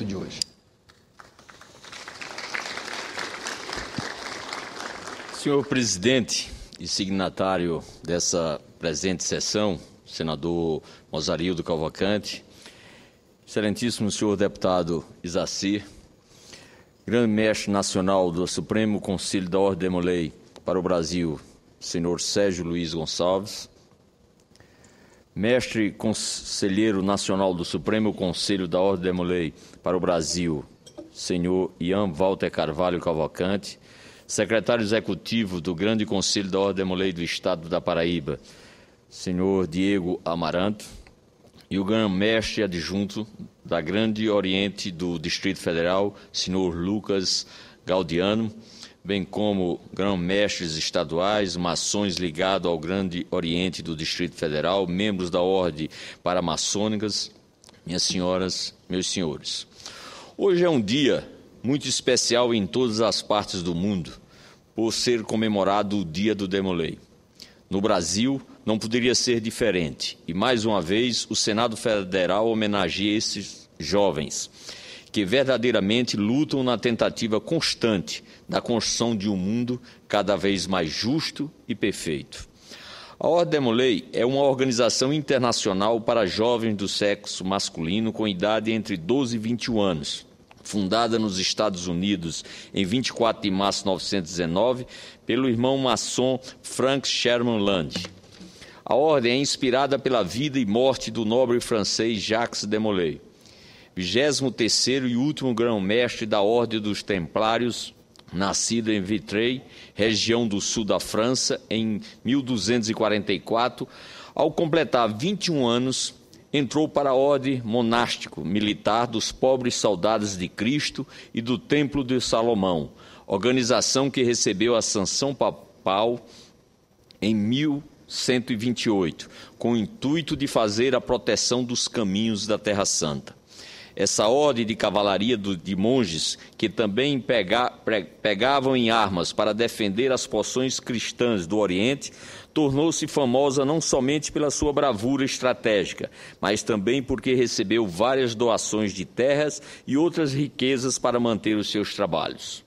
de hoje. Senhor presidente e signatário dessa presente sessão, senador Mozarildo Cavalcante, excelentíssimo senhor deputado Isacir, grande mestre nacional do Supremo Conselho da Ordem Demolei para o Brasil, senhor Sérgio Luiz Gonçalves, mestre conselheiro nacional do Supremo Conselho da Ordem Demolei para o Brasil, senhor Ian Walter Carvalho Cavalcante, secretário executivo do Grande Conselho da Ordem Demolei do Estado da Paraíba, senhor Diego Amaranto, e o grão-mestre adjunto da Grande Oriente do Distrito Federal, senhor Lucas Gaudiano, bem como grão-mestres estaduais, maçons ligados ao Grande Oriente do Distrito Federal, membros da Ordem Paramaçônicas, minhas senhoras, meus senhores. Hoje é um dia muito especial em todas as partes do mundo, por ser comemorado o Dia do Demolei. No Brasil, não poderia ser diferente, e mais uma vez o Senado Federal homenageia esses jovens, que verdadeiramente lutam na tentativa constante da construção de um mundo cada vez mais justo e perfeito. A Ordem Demolei é uma organização internacional para jovens do sexo masculino com idade entre 12 e 21 anos, fundada nos Estados Unidos em 24 de março de 1919 pelo irmão maçom Frank Sherman Land. A ordem é inspirada pela vida e morte do nobre francês Jacques Demolay, 23º e último grão-mestre da Ordem dos Templários, nascido em Vitré, região do sul da França, em 1244. Ao completar 21 anos, entrou para a ordem monástico-militar dos pobres soldados de Cristo e do Templo de Salomão, organização que recebeu a sanção papal em 1128, com o intuito de fazer a proteção dos caminhos da Terra Santa. Essa ordem de cavalaria de monges, que também pegavam em armas para defender as posições cristãs do Oriente, tornou-se famosa não somente pela sua bravura estratégica, mas também porque recebeu várias doações de terras e outras riquezas para manter os seus trabalhos.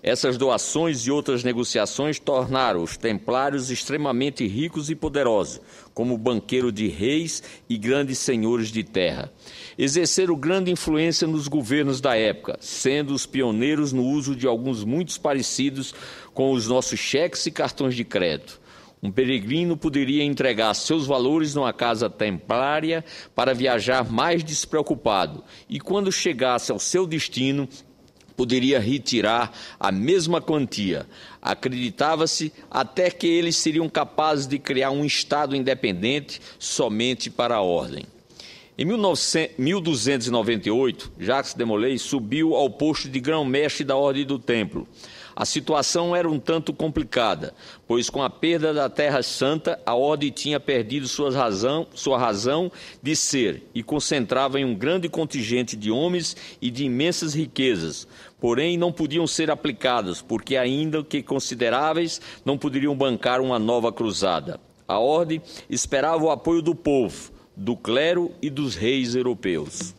Essas doações e outras negociações tornaram os templários extremamente ricos e poderosos, como banqueiro de reis e grandes senhores de terra. Exerceram grande influência nos governos da época, sendo os pioneiros no uso de alguns muito parecidos com os nossos cheques e cartões de crédito. Um peregrino poderia entregar seus valores numa casa templária para viajar mais despreocupado, e quando chegasse ao seu destino, poderia retirar a mesma quantia. Acreditava-se até que eles seriam capazes de criar um Estado independente somente para a ordem. Em 1298, Jacques Demolay subiu ao posto de grão-mestre da Ordem do Templo. A situação era um tanto complicada, pois com a perda da Terra Santa, a Ordem tinha perdido sua razão de ser e concentrava em um grande contingente de homens e de imensas riquezas, porém não podiam ser aplicadas, porque ainda que consideráveis, não poderiam bancar uma nova cruzada. A Ordem esperava o apoio do povo, do clero e dos reis europeus.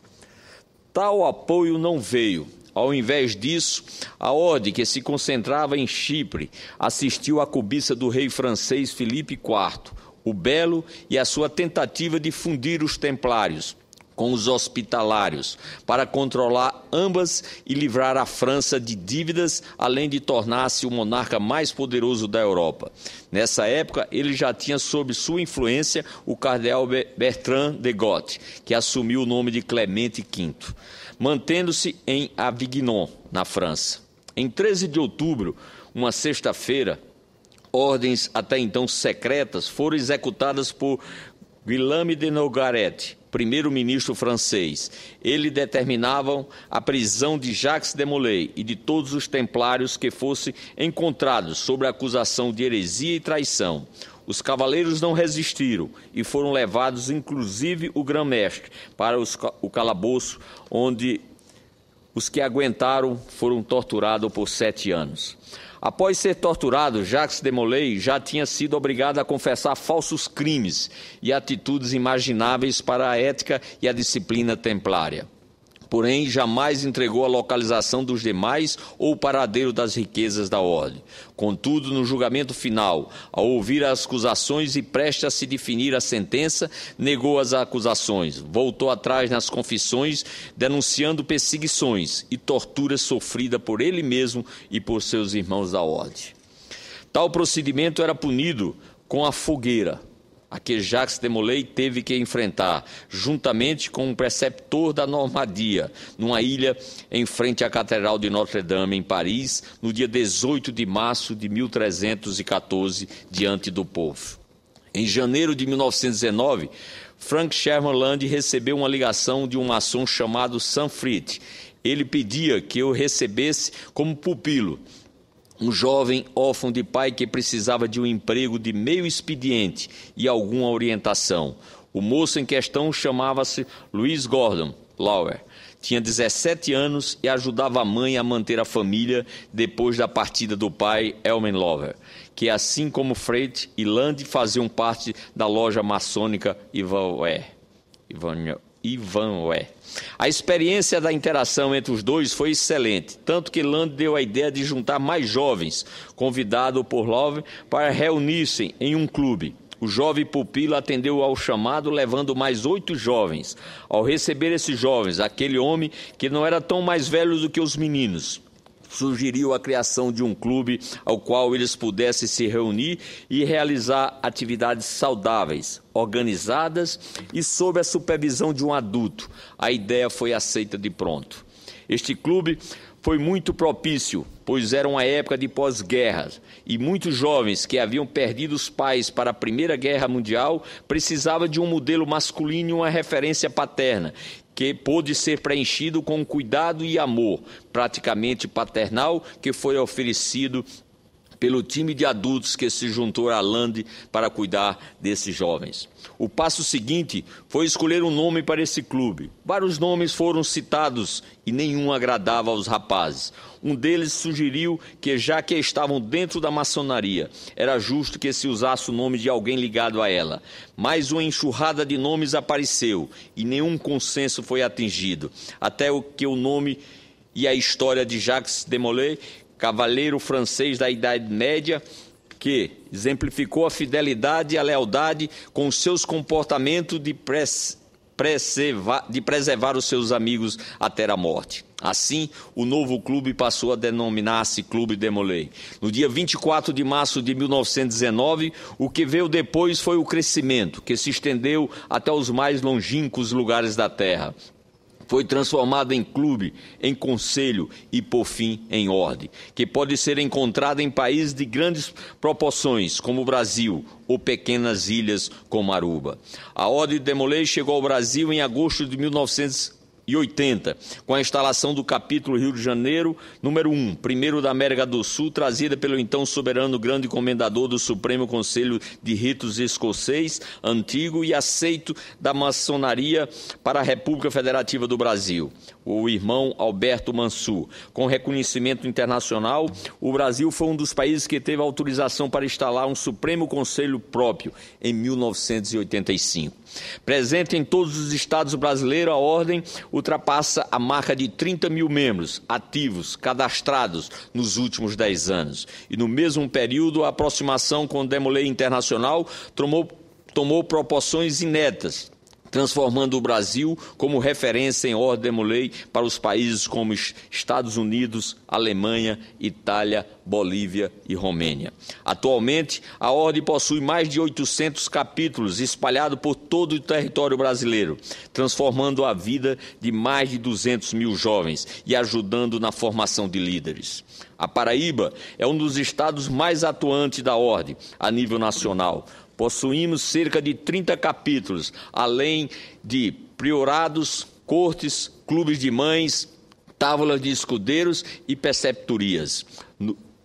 Tal apoio não veio. Ao invés disso, a ordem, que se concentrava em Chipre, assistiu à cobiça do rei francês Filipe IV, o Belo, e à sua tentativa de fundir os templários com os hospitalários, para controlar ambas e livrar a França de dívidas, além de tornar-se o monarca mais poderoso da Europa. Nessa época, ele já tinha sob sua influência o cardeal Bertrand de Got, que assumiu o nome de Clemente V, mantendo-se em Avignon, na França. Em 13 de outubro, uma sexta-feira, ordens até então secretas foram executadas por Guillaume de Nogaret, primeiro-ministro francês. Ele determinava a prisão de Jacques Demolay e de todos os templários que fossem encontrados sob a acusação de heresia e traição. Os cavaleiros não resistiram e foram levados, inclusive o grão-mestre, para o calabouço, onde os que aguentaram foram torturados por 7 anos. Após ser torturado, Jacques Demolay já tinha sido obrigado a confessar falsos crimes e atitudes imagináveis para a ética e a disciplina templária. porém jamais entregou a localização dos demais ou o paradeiro das riquezas da ordem. Contudo, no julgamento final, ao ouvir as acusações e prestes a se definir a sentença, negou as acusações, voltou atrás nas confissões, denunciando perseguições e torturas sofridas por ele mesmo e por seus irmãos da ordem. Tal procedimento era punido com a fogueira, a que Jacques de Molay teve que enfrentar, juntamente com um preceptor da Normandia, numa ilha em frente à Catedral de Notre-Dame, em Paris, no dia 18 de março de 1314, diante do povo. Em janeiro de 1919, Frank Sherman Land recebeu uma ligação de um maçom chamado Sanfrit. Ele pedia que eu recebesse como pupilo um jovem órfão de pai que precisava de um emprego de meio expediente e alguma orientação. O moço em questão chamava-se Louis Gordon Lower. Tinha 17 anos e ajudava a mãe a manter a família depois da partida do pai, Elman Lower, que assim como Freight e Land faziam parte da loja maçônica Ivanhoe. A experiência da interação entre os dois foi excelente, tanto que Land deu a ideia de juntar mais jovens, convidado por Lowe para reunir-se em um clube. O jovem pupilo atendeu ao chamado, levando mais 8 jovens. Ao receber esses jovens, aquele homem, que não era tão mais velho do que os meninos, sugeriu a criação de um clube ao qual eles pudessem se reunir e realizar atividades saudáveis, organizadas e sob a supervisão de um adulto. A ideia foi aceita de pronto. Este clube foi muito propício, pois era uma época de pós-guerra e muitos jovens que haviam perdido os pais para a Primeira Guerra Mundial precisavam de um modelo masculino e uma referência paterna, que pôde ser preenchido com cuidado e amor, praticamente paternal, que foi oferecido pelo time de adultos que se juntou a Land para cuidar desses jovens. O passo seguinte foi escolher um nome para esse clube. Vários nomes foram citados e nenhum agradava aos rapazes. Um deles sugeriu que, já que estavam dentro da maçonaria, era justo que se usasse o nome de alguém ligado a ela. Mas uma enxurrada de nomes apareceu e nenhum consenso foi atingido, até que o nome e a história de Jacques de Molay, cavaleiro francês da Idade Média, que exemplificou a fidelidade e a lealdade com seus comportamentos de preservar os seus amigos até a morte. Assim, o novo clube passou a denominar-se Clube de Molay. No dia 24 de março de 1919, o que veio depois foi o crescimento, que se estendeu até os mais longínquos lugares da terra. Foi transformado em clube, em conselho e, por fim, em ordem, que pode ser encontrada em países de grandes proporções, como o Brasil, ou pequenas ilhas como Aruba. A Ordem de Molay chegou ao Brasil em agosto de 1980, com a instalação do capítulo Rio de Janeiro, número 1, primeiro da América do Sul, trazida pelo então soberano grande comendador do Supremo Conselho de Ritos escocês, antigo e aceito da maçonaria para a República Federativa do Brasil, o irmão Alberto Mansur. Com reconhecimento internacional, o Brasil foi um dos países que teve autorização para instalar um Supremo Conselho próprio em 1985. Presente em todos os estados brasileiros, a Ordem ultrapassa a marca de 30 mil membros ativos, cadastrados nos últimos 10 anos. E no mesmo período, a aproximação com o de Molay Internacional tomou proporções inéditas, transformando o Brasil como referência em Ordem de Molay para os países como Estados Unidos, Alemanha, Itália, Bolívia e Romênia. Atualmente, a Ordem possui mais de 800 capítulos espalhados por todo o território brasileiro, transformando a vida de mais de 200 mil jovens e ajudando na formação de líderes. A Paraíba é um dos estados mais atuantes da Ordem a nível nacional. Possuímos cerca de 30 capítulos, além de priorados, cortes, clubes de mães, tábuas de escudeiros e preceptorias.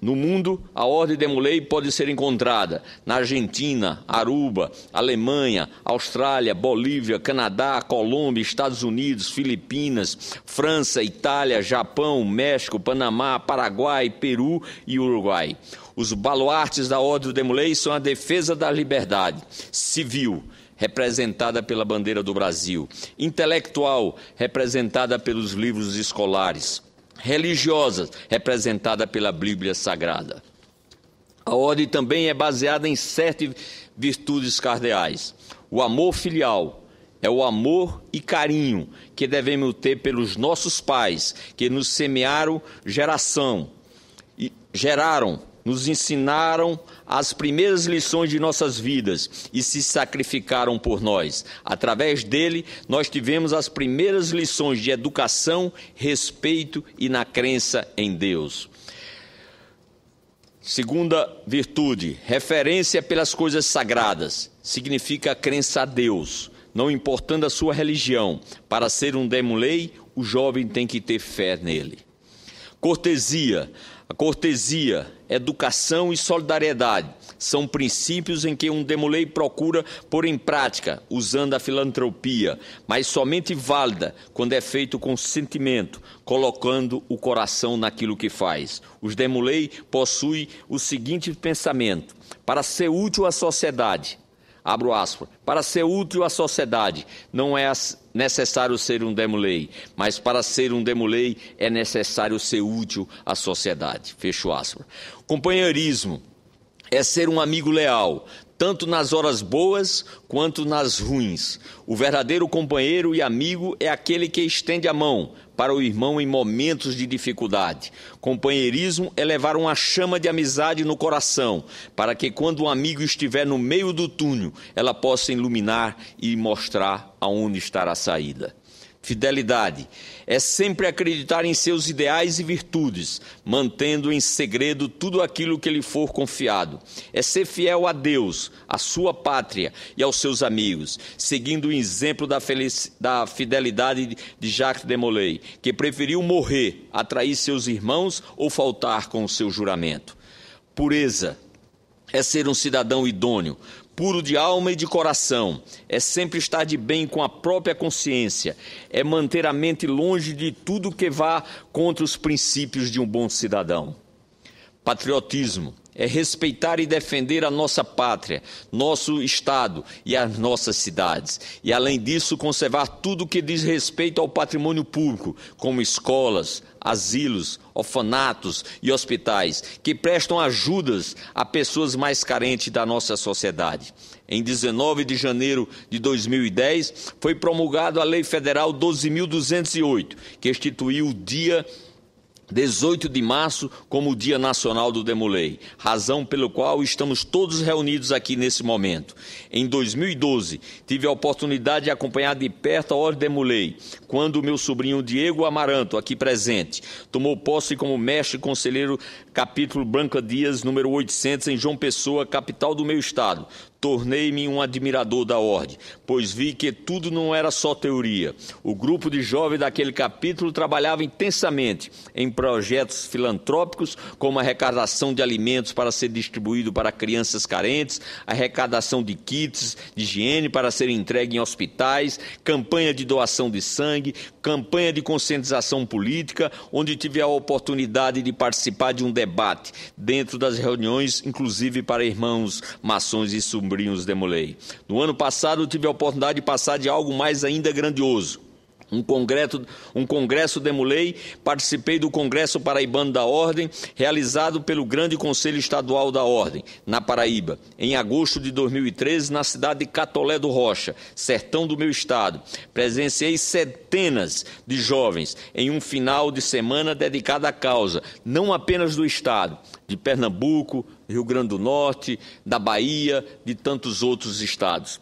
No mundo, a Ordem de Molay pode ser encontrada na Argentina, Aruba, Alemanha, Austrália, Bolívia, Canadá, Colômbia, Estados Unidos, Filipinas, França, Itália, Japão, México, Panamá, Paraguai, Peru e Uruguai. Os baluartes da Ordem de Molay são a defesa da liberdade civil, representada pela bandeira do Brasil, intelectual, representada pelos livros escolares, religiosa, representada pela Bíblia Sagrada. A ordem também é baseada em 7 virtudes cardeais. O amor filial é o amor e carinho que devemos ter pelos nossos pais, que nos semearam geraram, nos ensinaram as primeiras lições de nossas vidas e se sacrificaram por nós. Através dele, nós tivemos as primeiras lições de educação, respeito e na crença em Deus. Segunda virtude, referência pelas coisas sagradas, significa a crença a Deus, não importando a sua religião. Para ser um demolei, o jovem tem que ter fé nele. Cortesia. A cortesia, educação e solidariedade são princípios em que um demolei procura pôr em prática, usando a filantropia, mas somente válida quando é feito com sentimento, colocando o coração naquilo que faz. Os demolei possuem o seguinte pensamento: para ser útil à sociedade, abro aspas, para ser útil à sociedade, não é necessário ser um demolei, mas para ser um demolei é necessário ser útil à sociedade, fecho aspas. Companheirismo é ser um amigo leal, tanto nas horas boas quanto nas ruins. O verdadeiro companheiro e amigo é aquele que estende a mão para o irmão em momentos de dificuldade. Companheirismo é levar uma chama de amizade no coração, para que quando um amigo estiver no meio do túnel, ela possa iluminar e mostrar aonde está a saída. Fidelidade é sempre acreditar em seus ideais e virtudes, mantendo em segredo tudo aquilo que lhe for confiado. É ser fiel a Deus, à sua pátria e aos seus amigos, seguindo o exemplo da fidelidade de Jacques de Molay, que preferiu morrer a trair seus irmãos ou faltar com o seu juramento. Pureza é ser um cidadão idôneo, puro de alma e de coração, é sempre estar de bem com a própria consciência, é manter a mente longe de tudo que vá contra os princípios de um bom cidadão. Patriotismo é respeitar e defender a nossa pátria, nosso estado e as nossas cidades. E, além disso, conservar tudo que diz respeito ao patrimônio público, como escolas, asilos, orfanatos e hospitais, que prestam ajudas a pessoas mais carentes da nossa sociedade. Em 19 de janeiro de 2010, foi promulgada a Lei Federal 12.208, que instituiu o dia 18 de março como o Dia Nacional do Demolei, razão pelo qual estamos todos reunidos aqui nesse momento. Em 2012, tive a oportunidade de acompanhar de perto a Ordem Demolei, quando o meu sobrinho Diego Amaranto, aqui presente, tomou posse como mestre conselheiro capítulo Branca Dias, número 800, em João Pessoa, capital do meu estado. Tornei-me um admirador da ordem, pois vi que tudo não era só teoria. O grupo de jovens daquele capítulo trabalhava intensamente em projetos filantrópicos, como a arrecadação de alimentos para ser distribuído para crianças carentes, arrecadação de kits de higiene para serem entregues em hospitais, campanha de doação de sangue, campanha de conscientização política, onde tive a oportunidade de participar de um debate dentro das reuniões, inclusive para irmãos maçons e sobrinhos Demolei. No ano passado, tive a oportunidade de passar de algo mais ainda grandioso. Um congresso Demolei, participei do Congresso Paraibano da Ordem, realizado pelo Grande Conselho Estadual da Ordem, na Paraíba, em agosto de 2013, na cidade de Catolé do Rocha, sertão do meu estado. Presenciei centenas de jovens em um final de semana dedicado à causa, não apenas do estado, de Pernambuco, Rio Grande do Norte, da Bahia, de tantos outros estados.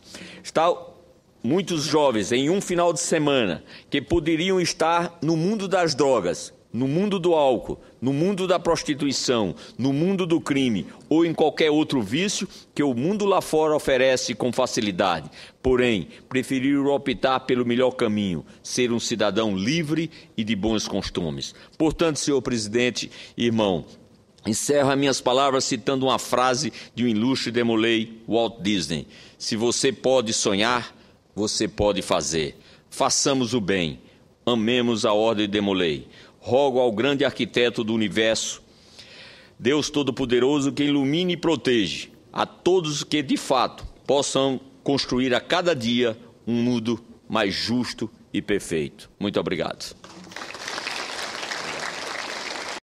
Muitos jovens em um final de semana que poderiam estar no mundo das drogas, no mundo do álcool, no mundo da prostituição, no mundo do crime ou em qualquer outro vício que o mundo lá fora oferece com facilidade. Porém, preferiram optar pelo melhor caminho, ser um cidadão livre e de bons costumes. Portanto, senhor presidente, irmão, encerro as minhas palavras citando uma frase de um ilustre Demolei, Walt Disney: se você pode sonhar, você pode fazer. Façamos o bem. Amemos a Ordem Demolei. Rogo ao grande arquiteto do universo, Deus Todo-Poderoso, que ilumine e proteja a todos que, de fato, possam construir a cada dia um mundo mais justo e perfeito. Muito obrigado.